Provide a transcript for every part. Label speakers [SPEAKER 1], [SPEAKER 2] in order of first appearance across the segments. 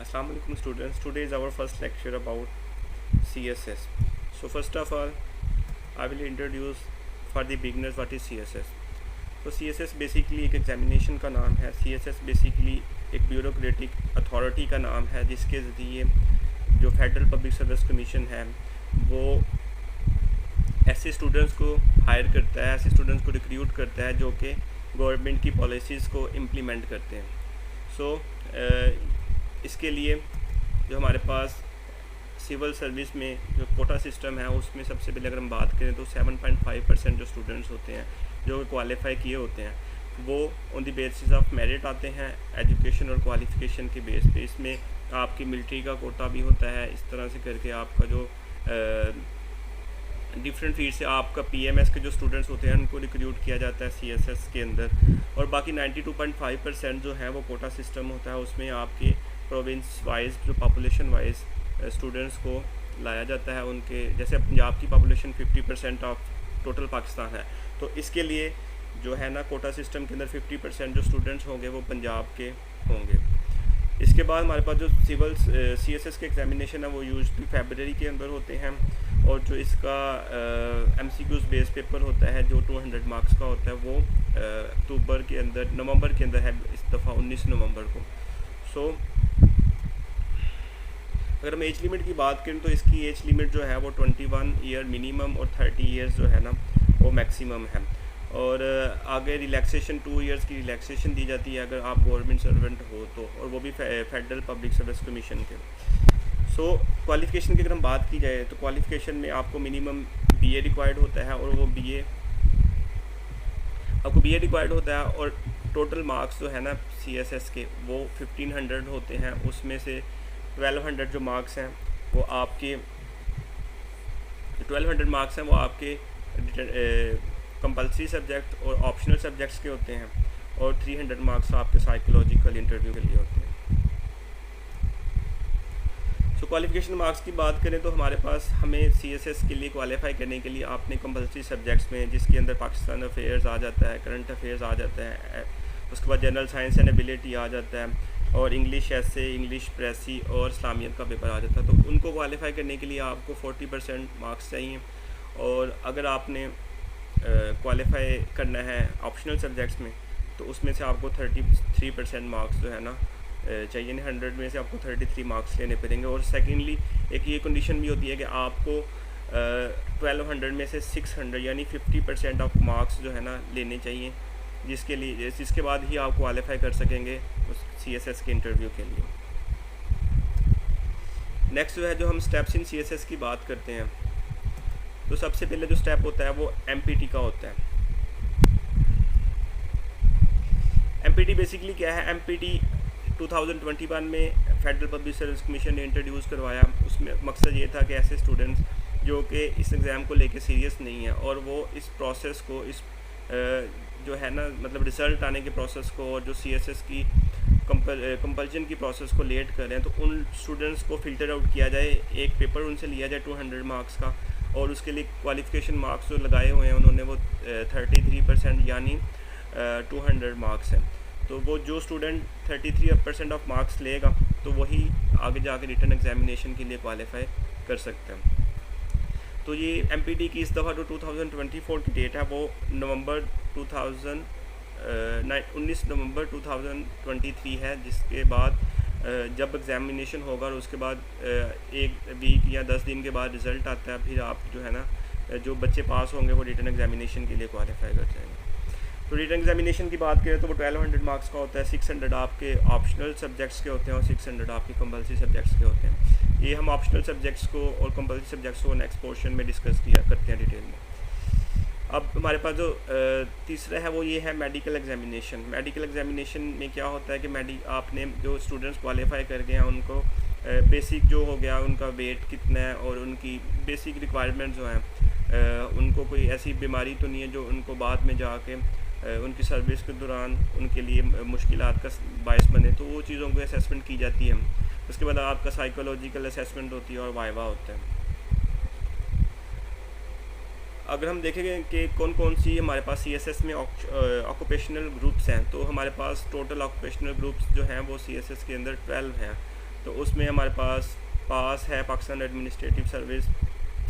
[SPEAKER 1] Assalamu alaikum students. Today is our first lecture about CSS. So first of all, I will introduce for the beginners what is CSS. तो CSS basically एक examination का नाम है. CSS basically एक bureaucratic authority का नाम है जिसके ज़रिए जो फेडरल पब्लिक सर्विस कमीशन है वो ऐसे स्टूडेंट्स को हायर करता है, ऐसे स्टूडेंट्स को रिक्रूट करता है जो कि गवर्नमेंट की पॉलिसीज़ को इम्प्लीमेंट करते हैं. सो इसके लिए जो हमारे पास सिविल सर्विस में जो कोटा सिस्टम है उसमें सबसे पहले अगर हम बात करें तो 7.5% जो स्टूडेंट्स होते हैं जो क्वालिफाई किए होते हैं वो on the basis of merit आते हैं, एजुकेशन और क्वालिफिकेशन के बेस पे. इसमें आपकी मिलिट्री का कोटा भी होता है. इस तरह से करके आपका जो डिफरेंट फील्ड से आपका पीएमएस के जो स्टूडेंट्स होते हैं उनको रिक्रूट किया जाता है सीएसएस के अंदर. और बाकी 92.5% जो है वो कोटा सिस्टम होता है. उसमें आपके प्रोविंस वाइज जो पॉपुलेशन वाइज स्टूडेंट्स को लाया जाता है. उनके जैसे पंजाब की पॉपुलेशन 50% ऑफ टोटल पाकिस्तान है, तो इसके लिए जो है ना कोटा सिस्टम के अंदर 50% जो स्टूडेंट्स होंगे वो पंजाब के होंगे. इसके बाद हमारे पास जो सिविल सीएसएस के एग्जामिनेशन है वो यूजुअली फरवरी के अंदर होते हैं. और जो इसका एमसीक्यूज बेस पेपर होता है जो 200 मार्क्स का होता है वो नवंबर के अंदर है, इस दफ़ा 19 नवंबर को. सो अगर हम एज लिमिट की बात करें तो इसकी एज लिमिट जो है वो 21 ईयर मिनिमम और 30 ईयर्स जो है ना वो मैक्सिमम है. और आगे रिलैक्सेशन 2 इयर्स की रिलैक्सेशन दी जाती है अगर आप गवर्नमेंट सर्वेंट हो तो, और वो भी फेडरल पब्लिक सर्विस कमीशन के. सो क्वालिफ़िकेशन की अगर हम बात की जाए तो क्वालिफ़िकेशन में आपको मिनिमम बीए रिक्वायर्ड होता है और वो बीए रिक्वायर्ड होता है. और टोटल मार्क्स जो है ना सीएसएस के वो 1500 होते हैं. उसमें से 1200 जो मार्क्स हैं वो आपके 1200 मार्क्स हैं वो आपके कंपल्सरी सब्जेक्ट और ऑप्शनल सब्जेक्ट्स के होते हैं. और 300 मार्क्स आपके साइकोलॉजिकल इंटरव्यू के लिए होते हैं. सो क्वालिफ़िकेशन मार्क्स की बात करें तो हमारे पास हमें सीएसएस के लिए क्वालिफाई करने के लिए आपने कंपल्सरी सब्जेक्ट्स में जिसके अंदर पाकिस्तान अफेयर्स आ जाता है, करंट अफेयर्स आ जाता है, उसके बाद जनरल साइंस एंड एबिलिटी आ जाता है, और इंग्लिश ऐसे, इंग्लिश प्रेसी और इस्लामियत का पेपर आ जाता है. तो उनको क्वालिफाई करने के लिए आपको 40% मार्क्स चाहिए. और अगर आपने क्वालिफाई करना है ऑप्शनल सब्जेक्ट्स में तो उसमें से आपको 33% मार्क्स जो है ना चाहिए. 100 में से आपको 33 मार्क्स लेने पड़ेंगे. और सेकेंडली एक ये कंडीशन भी होती है कि आपको 1200 में से 600 यानी 50% ऑफ मार्क्स जो है ना लेने चाहिए, जिसके बाद ही आप क्वालिफाई कर सकेंगे उस सीएसएस के इंटरव्यू के लिए. नेक्स्ट जो है जो हम स्टेप्स इन सीएसएस की बात करते हैं तो सबसे पहले जो स्टेप होता है वो एमपीटी का होता है. एमपीटी बेसिकली क्या है? एमपीटी 2021 में फेडरल पब्लिक सर्विस कमीशन ने इंट्रोड्यूस करवाया. उसमें मकसद ये था कि ऐसे स्टूडेंट्स जो कि इस एग्ज़ाम को लेके सीरियस नहीं है और वो इस प्रोसेस को जो है ना मतलब रिज़ल्ट आने के प्रोसेस को और जो सीएसएस की कंपल्जन की प्रोसेस को लेट कर रहे हैं तो उन स्टूडेंट्स को फ़िल्टर आउट किया जाए. एक पेपर उनसे लिया जाए 200 मार्क्स का और उसके लिए क्वालिफ़िकेशन मार्क्स जो लगाए हुए हैं उन्होंने वो 33% यानी 200 मार्क्स हैं. तो वो जो स्टूडेंट 33% ऑफ मार्क्स लेगा तो वही आगे जाके रिटन एग्जामिनेशन के लिए क्वालिफाई कर सकते हैं. तो ये एमपीटी की इस दफ़ा जो 2024 की डेट है वो 19 नवंबर 2023 है. जिसके बाद जब एग्जामिनेशन होगा और उसके बाद एक वीक या 10 दिन के बाद रिज़ल्ट आता है, फिर आप जो है ना जो बच्चे पास होंगे वो रिटन एग्जामिनेशन के लिए क्वालिफाई कर जाएंगे. तो रिटन एग्जामिनेशन की बात करें तो वो 1200 मार्क्स का होता है. 600 आपके ऑप्शनल सब्जेक्ट्स के होते हैं और 600 आपके कंपल्सरी सब्जेक्ट्स के होते हैं. ये हम ऑप्शनल सब्जेक्ट्स को और कंपल्सरी सब्जेक्ट्स को नेक्स्ट पोर्शन में डिस्कस करते हैं डिटेल में. अब हमारे पास जो तीसरा है वो ये है मेडिकल एग्जामिनेशन. मेडिकल एग्जामिनेशन में क्या होता है कि आपने जो स्टूडेंट्स क्वालिफाई कर गए हैं उनको बेसिक जो हो गया उनका वेट कितना है और उनकी बेसिक रिक्वायरमेंट जो हैं उनको कोई ऐसी बीमारी तो नहीं है जो उनको बाद में जाके उनकी सर्विस के दौरान उनके लिए मुश्किलात का बायस बने. तो वो चीज़ों को असेसमेंट की जाती है. उसके बाद आपका साइकोलॉजिकल असेसमेंट होती है और वाइवा होता है. अगर हम देखेंगे कि कौन कौन सी हमारे पास सीएसएस में ऑक्यूपेशनल ग्रुप्स हैं तो हमारे पास टोटल ऑक्यूपेशनल ग्रुप्स जो हैं वो सीएसएस के अंदर 12 हैं. तो उसमें हमारे पास है पाकिस्तान एडमिनिस्ट्रेटिव सर्विस,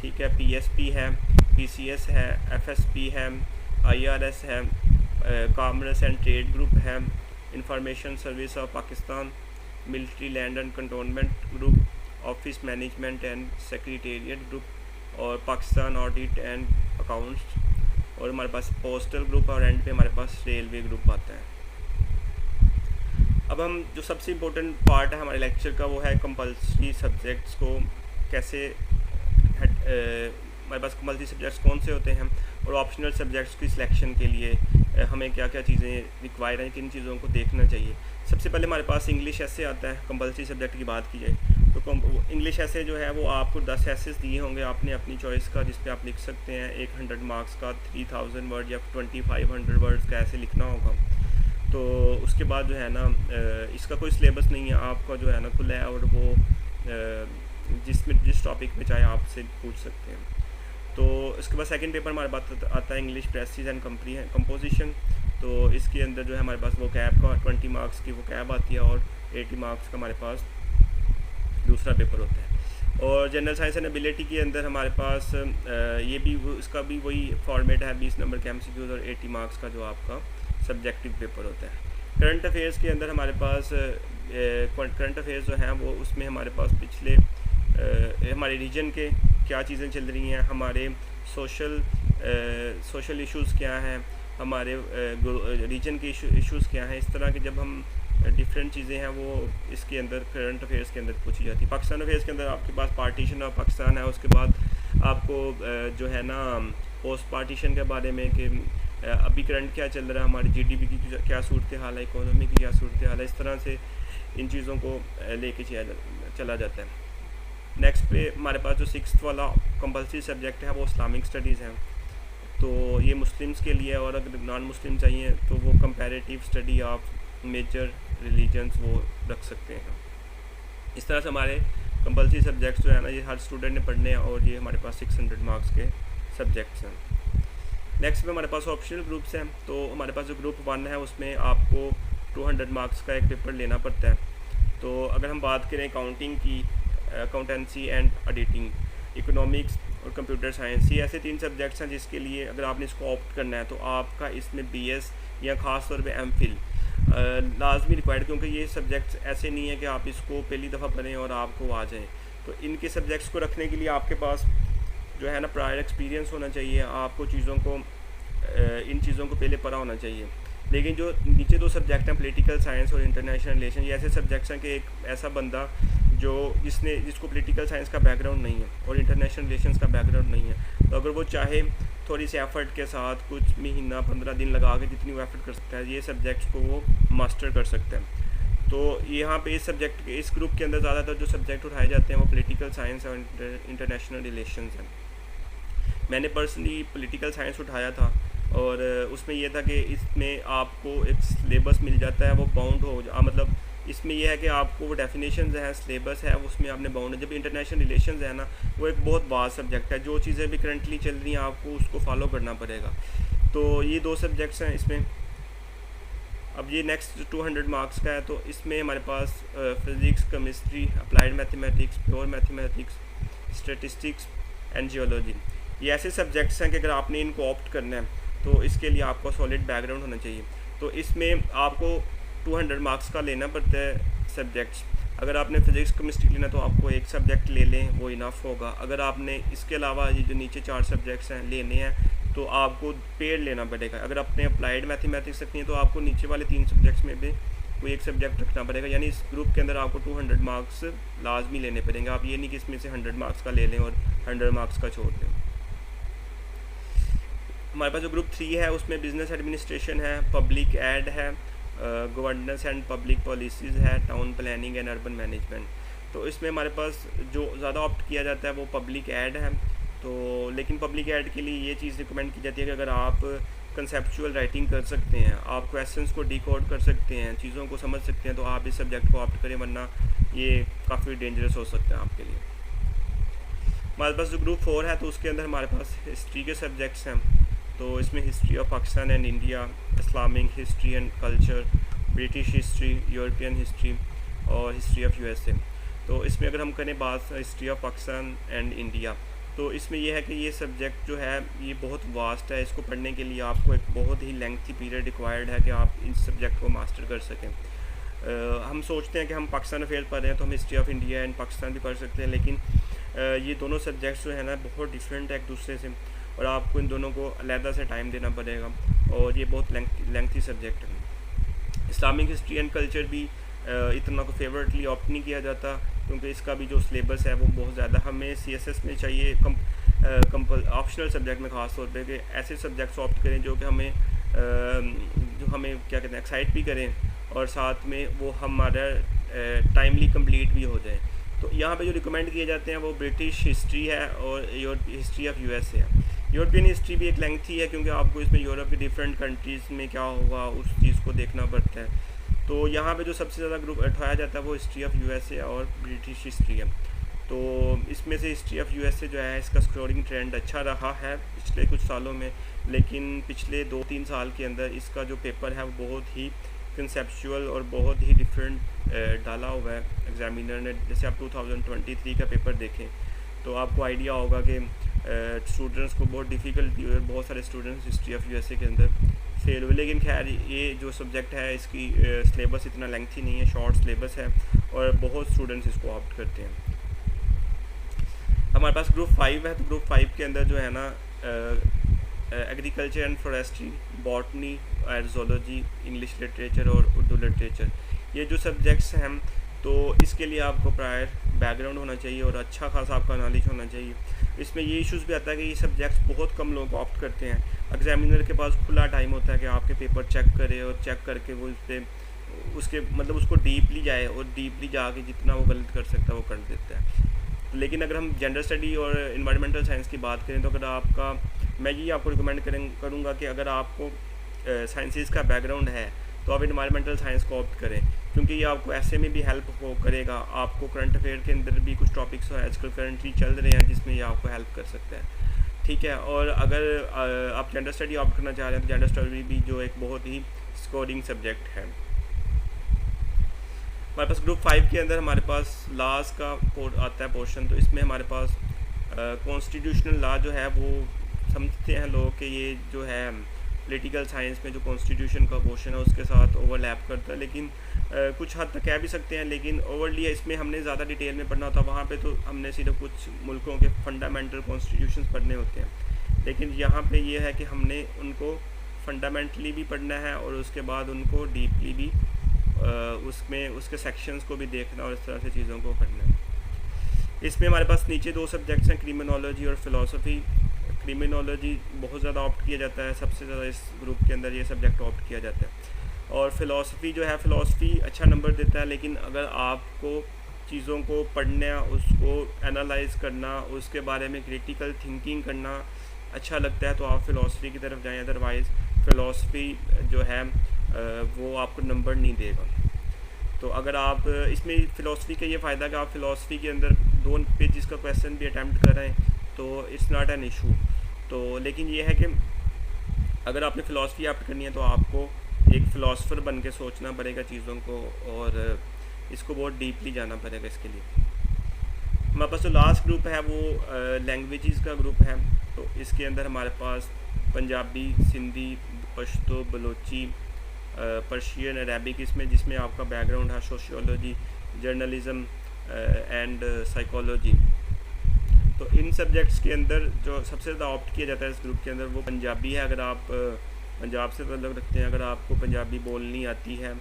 [SPEAKER 1] ठीक है, पीएसपी है, पीसीएस है, एफएसपी है, आईआरएस है, कॉमर्स एंड ट्रेड ग्रुप है, information service of Pakistan, military land and cantonment group, office management and secretariat group और पाकिस्तान ऑडिट एंड अकाउंट्स, और हमारे पास पोस्टल ग्रुप और एंड पे हमारे पास रेलवे ग्रुप आता है। अब हम जो सबसे इम्पोर्टेंट पार्ट है हमारे लेक्चर का वो है कंपल्सरी सब्जेक्ट्स को कैसे हमारे पास कंपल्सरी सब्जेक्ट्स कौन से होते हैं और ऑप्शनल सब्जेक्ट्स की सिलेक्शन के लिए हमें क्या क्या चीज़ें रिक्वायर हैं, किन चीज़ों को देखना चाहिए। सबसे पहले हमारे पास इंग्लिश ऐसे आता है। कंपल्सरी सब्जेक्ट की बात की जाए तो इंग्लिश ऐसे जो है वो आपको 10 एसेस दिए होंगे आपने अपनी चॉइस का, जिस पे आप लिख सकते हैं। एक 100 मार्क्स का 3000 वर्ड या 2500 वर्ड्स का ऐसे लिखना होगा। तो उसके बाद जो है ना इसका कोई सिलेबस नहीं है, आपका जो है ना खुला है और वो जिस टॉपिक पे चाहे आपसे पूछ सकते हैं। तो इसके बाद सेकंड पेपर हमारे पास आता है इंग्लिश प्रेसिज एंड कंपोजिशन। तो इसके अंदर जो है हमारे पास वो कैब का 20 मार्क्स की वो कैब आती है और 80 मार्क्स का हमारे पास दूसरा पेपर होता है। और जनरल साइंस एंड एबिलिटी के अंदर हमारे पास ये भी इसका भी वही फॉर्मेट है, 20 नंबर के एमसीक्यूज और 80 मार्क्स का जो आपका सब्जेक्टिव पेपर होता है। करंट अफेयर्स के अंदर हमारे पास करंट अफेयर्स जो हैं वो उसमें हमारे पास पिछले हमारे रीजन के क्या चीज़ें चल रही हैं, हमारे सोशल इश्यूज़ क्या हैं, हमारे रीजन के इश्यूज़ क्या हैं, इस तरह के जब हम डिफरेंट चीज़ें हैं वो इसके अंदर करंट अफेयर्स के अंदर पूछी जाती है। पाकिस्तान अफेयर्स के अंदर आपके पास पार्टीशन ऑफ पाकिस्तान है, उसके बाद आपको जो है ना पोस्ट पार्टीशन के बारे में कि अभी करंट क्या चल रहा है, हमारी जीडीपी की क्या सूरत हाल है, इकोनॉमी की क्या सूरत हाल है, इस तरह से इन चीज़ों को लेके चला जाता है। नेक्स्ट पे हमारे पास जो 6th वाला कंपल्सरी सब्जेक्ट है वो इस्लामिक स्टडीज़ है। तो ये मुस्लिम्स के लिए, और अगर नॉन मुस्लिम चाहिए तो वो comparative study of major religions वो रख सकते हैं। इस तरह से हमारे कंपल्सरी सब्जेक्ट्स जो है ना ये हर स्टूडेंट ने पढ़ने हैं और ये हमारे पास 600 मार्क्स के सब्जेक्ट्स हैं। नेक्स्ट में हमारे पास ऑप्शनल ग्रुप्स हैं। तो हमारे पास जो ग्रुप 1 है उसमें आपको 200 मार्क्स का एक पेपर लेना पड़ता है। तो अगर हम बात करें अकाउंटिंग की, अकाउंटेंसी एंड ऑडिटिंग, इकोनॉमिक्स और कंप्यूटर साइंस, ये ऐसे 3 सब्जेक्ट्स हैं जिसके लिए अगर आपने इसको ऑप्ट करना है तो आपका इसमें बीएस या ख़ास तौर पे एमफिल लाजमी रिक्वायर्ड, क्योंकि ये सब्जेक्ट्स ऐसे नहीं है कि आप इसको पहली दफ़ा पढ़ें और आपको आ जाए। तो इनके सब्जेक्ट्स को रखने के लिए आपके पास जो है ना प्रायर एक्सपीरियंस होना चाहिए, आपको इन चीज़ों को पहले पढ़ा होना चाहिए। लेकिन जो नीचे 2 सब्जेक्ट हैं पॉलिटिकल साइंस और इंटरनेशनल रिलेशन, ये ऐसे सब्जेक्ट्स हैं कि एक ऐसा बंदा जिसको पॉलिटिकल साइंस का बैकग्राउंड नहीं है और इंटरनेशनल रिलेशंस का बैकग्राउंड नहीं है, तो अगर वो चाहे थोड़ी सी एफ़र्ट के साथ कुछ महीना 15 दिन लगा के जितनी वो एफ़र्ट कर सकता है, ये सब्जेक्ट्स को वो मास्टर कर सकता है। तो यहाँ पे इस ग्रुप के अंदर ज़्यादातर जो सब्जेक्ट उठाए जाते हैं वो पॉलिटिकल साइंस और इंटरनेशनल रिलेशंस हैं। मैंने पर्सनली पॉलिटिकल साइंस उठाया था और उसमें यह था कि इसमें आपको एक सिलेबस मिल जाता है, वो बाउंड हो मतलब इसमें यह है कि आपको वो डेफिनेशंस हैं, सिलेबस है, उसमें आपने बाउंड है। जब इंटरनेशनल रिलेशंस है ना, वो एक बहुत वास्ट सब्जेक्ट है, जो चीज़ें भी करंटली चल रही हैं आपको उसको फॉलो करना पड़ेगा। तो ये 2 सब्जेक्ट्स हैं इसमें। अब ये नेक्स्ट 200 मार्क्स का है, तो इसमें हमारे पास physics, chemistry, applied mathematics, pure mathematics, statistics and geology, ये ऐसे सब्जेक्ट्स हैं कि अगर आपने इनको ऑप्ट करना है तो इसके लिए आपको सॉलिड बैकग्राउंड होना चाहिए। तो इसमें आपको 200 मार्क्स का लेना पड़ता है सब्जेक्ट्स। अगर आपने फिज़िक्स केमिस्ट्री लेना तो आपको एक सब्जेक्ट ले लें, वो इनफ होगा। अगर आपने इसके अलावा ये जो नीचे 4 सब्जेक्ट्स हैं लेने हैं तो आपको पेड लेना पड़ेगा। अगर आपने अप्लाइड मैथमेटिक्स रखनी है तो आपको नीचे वाले 3 सब्जेक्ट्स में भी कोई एक सब्जेक्ट रखना पड़ेगा। यानी इस ग्रुप के अंदर आपको 200 मार्क्स लाजमी लेने पड़ेंगे। आप ये नहीं कि इसमें से 100 मार्क्स का ले लें और 100 मार्क्स का छोड़ दें। हमारे पास जो ग्रुप 3 है उसमें बिज़नेस एडमिनिस्ट्रेशन है, पब्लिक एड है, गवर्नेंस एंड पब्लिक पॉलिसीज़ है, town planning and urban management. तो इसमें हमारे पास जो ज़्यादा ऑप्ट किया जाता है वो पब्लिक एड है। तो लेकिन पब्लिक एड के लिए ये चीज़ रिकमेंड की जाती है कि अगर आप कंसेप्चुअल राइटिंग कर सकते हैं, आप क्वेश्चंस को डिकोड कर सकते हैं, चीज़ों को समझ सकते हैं, तो आप इस सब्जेक्ट को ऑप्ट करें, वरना ये काफ़ी डेंजरस हो सकता है आपके लिए। हमारे पास जो ग्रुप 4 है तो उसके अंदर हमारे पास हिस्ट्री के सब्जेक्ट्स हैं। तो इसमें history of Pakistan and India, Islamic history and culture, British history, European history और हिस्ट्री ऑफ यूएसए। तो इसमें अगर हम करें बात history of Pakistan and India, तो इसमें यह है कि ये सब्जेक्ट जो है ये बहुत वास्ट है। इसको पढ़ने के लिए आपको एक बहुत ही लेंथी पीरियड रिक्वायर्ड है कि आप इस सब्जेक्ट को मास्टर कर सकें। हम सोचते हैं कि हम पाकिस्तान अफेयर पढ़ रहे हैं तो हम history of India and Pakistan भी पढ़ सकते हैं, लेकिन ये दोनों सब्जेक्ट्स जो है ना बहुत डिफरेंट है एक दूसरे से, और आपको इन दोनों को अलहदा से टाइम देना पड़ेगा, और ये बहुत लेंथी सब्जेक्ट है। इस्लामिक हिस्ट्री एंड कल्चर भी इतना को फेवरेटली ऑप्ट नहीं किया जाता, क्योंकि इसका भी जो सिलेबस है वो बहुत ज़्यादा हमें CSS में चाहिए ऑप्शनल सब्जेक्ट में ख़ास तौर पे कि ऐसे सब्जेक्ट्स ऑप्ट करें जो कि हमें क्या कहते हैं एक्साइट भी करें, और साथ में वो हमारा टाइमली कंप्लीट भी हो जाए। तो यहाँ पे जो रिकमेंड किए जाते हैं वो ब्रिटिश हिस्ट्री है और हिस्ट्री ऑफ USA है। यूरोपियन हिस्ट्री भी एक लेंथी है, क्योंकि आपको इसमें यूरोप के डिफरेंट कंट्रीज़ में क्या होगा उस चीज़ को देखना पड़ता है। तो यहाँ पे जो सबसे ज़्यादा ग्रुप उठाया जाता है वो हिस्ट्री ऑफ USA और ब्रिटिश हिस्ट्री है। तो इसमें से हिस्ट्री ऑफ USA जो है इसका स्कोरिंग ट्रेंड अच्छा रहा है पिछले कुछ सालों में, लेकिन पिछले 2-3 साल के अंदर इसका जो पेपर है वो बहुत ही कंसेप्चुअल और बहुत ही डिफरेंट डाला हुआ है एग्जामिनर ने। जैसे आप 2023 का पेपर देखें तो आपको आइडिया होगा कि स्टूडेंट्स को बहुत डिफ़िकल्टी हुई, बहुत सारे स्टूडेंट्स हिस्ट्री ऑफ USA के अंदर फेल हुए। लेकिन खैर ये जो सब्जेक्ट है इसकी सिलेबस इतना लेंथी नहीं है, शॉर्ट सिलेबस है और बहुत स्टूडेंट्स इसको ऑप्ट करते हैं। हमारे पास ग्रुप 5 है, तो ग्रुप 5 के अंदर जो है ना agriculture and forestry, botany, zoology, English literature और उर्दू लिटरेचर, ये जो सब्जेक्ट्स हैं तो इसके लिए आपको प्रायर बैकग्राउंड होना चाहिए और अच्छा खासा आपका नॉलेज होना चाहिए। इसमें ये इश्यूज़ भी आता है कि ये सब्जेक्ट्स बहुत कम लोग ऑप्ट करते हैं। एग्जामिनर के पास खुला टाइम होता है कि आपके पेपर चेक करे और चेक करके वो इस पर उसके मतलब उसको डीपली जाए और डीपली जाके जितना वो गलत कर सकता है वो कर देता है। लेकिन अगर हम जेंडर स्टडी और इन्वायरमेंटल साइंस की बात करें तो अगर आपका मैं ये आपको रिकमेंड करूँगा कि अगर आपको साइंसेस का बैकग्राउंड है तो आप इन्वायरमेंटल साइंस को ऑप्ट करें, क्योंकि ये आपको ऐसे में भी हेल्प करेगा। आपको करंट अफेयर के अंदर भी कुछ टॉपिक्स आजकल करंटली चल रहे हैं जिसमें ये आपको हेल्प कर सकता है, ठीक है। और अगर आप जेंडर स्टडी ऑप्ट करना चाह रहे हैं तो जेंडर स्टडी भी जो एक बहुत ही स्कोरिंग सब्जेक्ट है। हमारे पास ग्रुप 5 के अंदर हमारे पास लॉज का आता है पोर्शन, तो इसमें हमारे पास कॉन्स्टिट्यूशनल लॉ जो है वो समझते हैं लोग कि ये जो है पॉलिटिकल साइंस में जो कॉन्स्टिट्यूशन का पोर्शन है उसके साथ ओवरलैप करता है, लेकिन कुछ हद तक कह भी सकते हैं, लेकिन ओवरली इसमें हमने ज़्यादा डिटेल में पढ़ना होता है। वहाँ पे तो हमने सिर्फ कुछ मुल्कों के फंडामेंटल कॉन्स्टिट्यूशंस पढ़ने होते हैं, लेकिन यहाँ पे ये है कि हमने उनको फंडामेंटली भी पढ़ना है और उसके बाद उनको डीपली भी उसमें उसके सेक्शंस को भी देखना और इस तरह से चीज़ों को पढ़ना है। इसमें हमारे पास नीचे 2 सब्जेक्ट्स हैं, क्रिमिनोलॉजी और फ़िलासफ़ी। क्रिमिनोलॉजी बहुत ज़्यादा ऑप्ट किया जाता है, सबसे ज़्यादा इस ग्रुप के अंदर ये सब्जेक्ट ऑप्ट किया जाता है। और फ़िलासफ़ी जो है फ़िलासफ़ी अच्छा नंबर देता है, लेकिन अगर आपको चीज़ों को पढ़ना, उसको एनालाइज करना, उसके बारे में क्रिटिकल थिंकिंग करना अच्छा लगता है तो आप फ़िलासफ़ी की तरफ जाएँ, अदरवाइज़ फ़िलासफ़ी जो है वो आपको नंबर नहीं देगा। तो अगर आप इसमें फ़िलासफ़ी का ये फ़ायदा कि आप फ़िलासफ़ी के अंदर 2 पेजेस का क्वेश्चन भी अटैम्प्ट कर रहे हैं तो इट्स नॉट एन इशू। तो लेकिन ये है कि अगर आपने फ़िलासफ़ी ऑप्ट करनी है तो आपको एक फ़िलासफ़र बन के सोचना पड़ेगा चीज़ों को, और इसको बहुत डीपली जाना पड़ेगा इसके लिए। हमारे पास जो लास्ट ग्रुप है वो लैंग्वेजेस का ग्रुप है, तो इसके अंदर हमारे पास पंजाबी, सिंधी, पश्तो, बलोची, पर्शियन, अरेबिक इसमें जिसमें आपका बैकग्राउंड है सोशियोलॉजी, जर्नलिज़म एंड साइकोलॉजी। तो इन सब्जेक्ट्स के अंदर जो सबसे ज़्यादा ऑप्ट किया जाता है इस ग्रुप के अंदर वो पंजाबी है। अगर आप पंजाब से ताल्लुक़ रखते हैं, अगर आपको पंजाबी बोलनी आती है,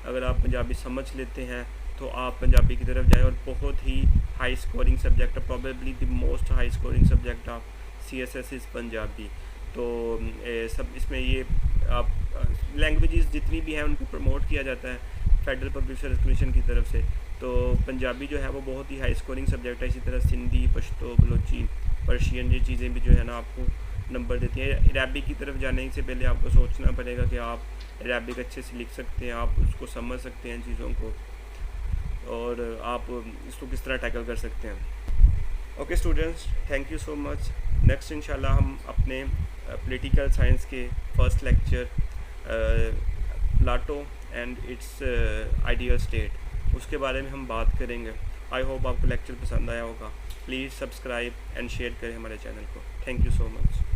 [SPEAKER 1] अगर आप पंजाबी समझ लेते हैं तो आप पंजाबी की तरफ जाएं, और बहुत ही हाई स्कोरिंग सब्जेक्ट है, probably the most high scoring subject of CSS is Punjabi. तो सब इसमें ये आप लैंग्वेजेस जितनी भी हैं उनको प्रमोट किया जाता है फेडरल पब्लिक सर्विस कमीशन की तरफ से। तो पंजाबी जो है वो बहुत ही हाई स्कोरिंग सब्जेक्ट है। इसी तरह सिंधी, पश्तो, बलोची, पर्शियन ये चीज़ें भी जो है ना आपको नंबर देती हैं। अरेबिक की तरफ जाने से पहले आपको सोचना पड़ेगा कि आप अरेबिक अच्छे से लिख सकते हैं, आप उसको समझ सकते हैं चीज़ों को, और आप इसको किस तरह टैकल कर सकते हैं। Okay students, thank you so much. Next इंशाल्लाह हम अपने पॉलिटिकल साइंस के first lecture Plato and it's ideal state उसके बारे में हम बात करेंगे। आई होप आपको लेक्चर पसंद आया होगा। प्लीज़ सब्सक्राइब एंड शेयर करें हमारे चैनल को। Thank you so much.